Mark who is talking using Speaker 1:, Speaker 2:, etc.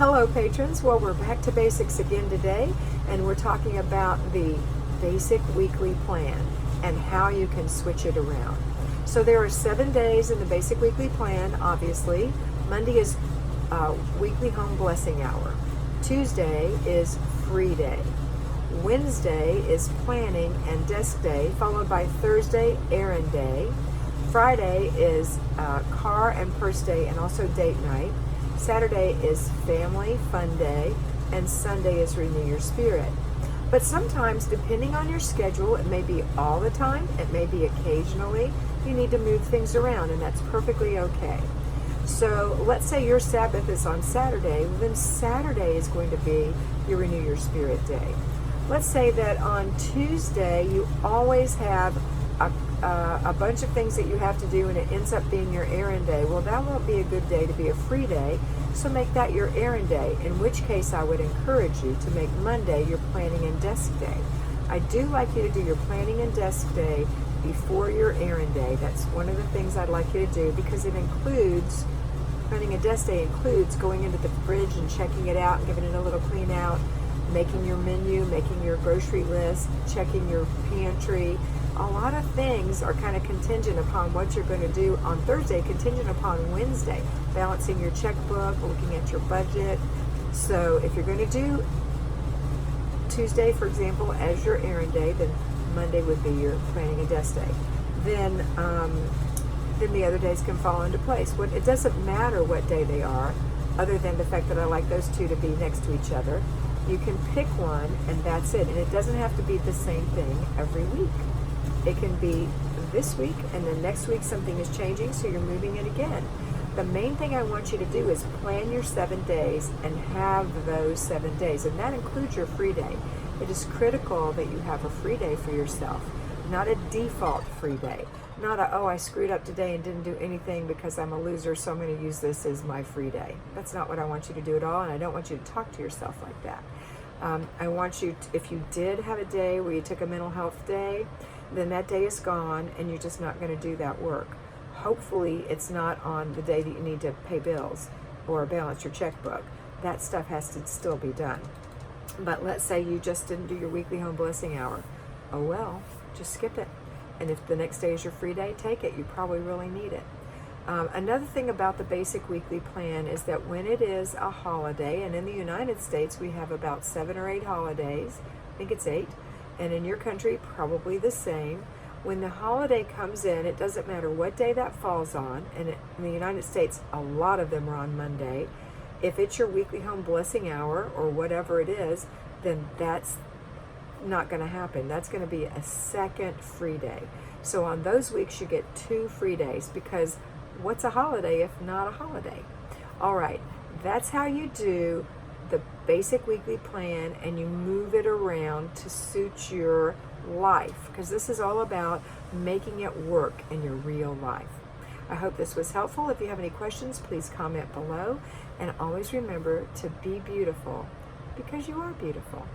Speaker 1: Hello patrons, well we're back to basics again today, and we're talking about the basic weekly plan and how you can switch it around. So there are 7 days in the basic weekly plan, obviously. Monday is weekly home blessing hour. Tuesday is free day. Wednesday is planning and desk day, followed by Thursday, errand day. Friday is car and purse day and also date night. Saturday is family fun day, and Sunday is renew your spirit. But sometimes, depending on your schedule, it may be all the time, it may be occasionally, you need to move things around, and that's perfectly okay. So let's say your Sabbath is on Saturday, well, then Saturday is going to be your renew your spirit day. Let's say that on Tuesday you always have a bunch of things that you have to do, and it ends up being your errand day. Well, that won't be a good day to be a free day, so make that your errand day, in which case I would encourage you to make Monday your planning and desk day. I do like you to do your planning and desk day before your errand day. That's one of the things I'd like you to do, because it includes, planning and desk day includes going into the fridge and checking it out and giving it a little clean out, making your menu, making your grocery list, checking your pantry. A lot of things are kind of contingent upon what you're going to do on Thursday, contingent upon Wednesday, balancing your checkbook, looking at your budget. So if you're going to do Tuesday, for example, as your errand day, then Monday would be your planning and desk day. Then the other days can fall into place. It doesn't matter what day they are, other than the fact that I like those two to be next to each other. You can pick one, and that's it. And it doesn't have to be the same thing every week. It can be this week, and then next week something is changing, so you're moving it again. The main thing I want you to do is plan your 7 days and have those 7 days, and that includes your free day. It is critical that you have a free day for yourself, not a default free day. Not a, oh, I screwed up today and didn't do anything because I'm a loser, so I'm going to use this as my free day. That's not what I want you to do at all, and I don't want you to talk to yourself like that. I want you to, if you did have a day where you took a mental health day, then that day is gone and you're just not going to do that work. Hopefully it's not on the day that you need to pay bills or balance your checkbook. That stuff has to still be done. But let's say you just didn't do your weekly home blessing hour. Oh well, just skip it. And if the next day is your free day, take it. You probably really need it. Another thing about the basic weekly plan is that when it is a holiday, and in the United States we have about 7 or 8 holidays, I think it's 8, and in your country probably the same. When the holiday comes in, it doesn't matter what day that falls on, and in the United States a lot of them are on Monday. If it's your weekly home blessing hour or whatever it is, then that's not going to happen. That's going to be a second free day. So on those weeks you get 2 free days, because what's a holiday if not a holiday? All right, that's how you do the basic weekly plan, and you move it around to suit your life, because this is all about making it work in your real life. I hope this was helpful. If you have any questions, please comment below, and always remember to be beautiful, because you are beautiful.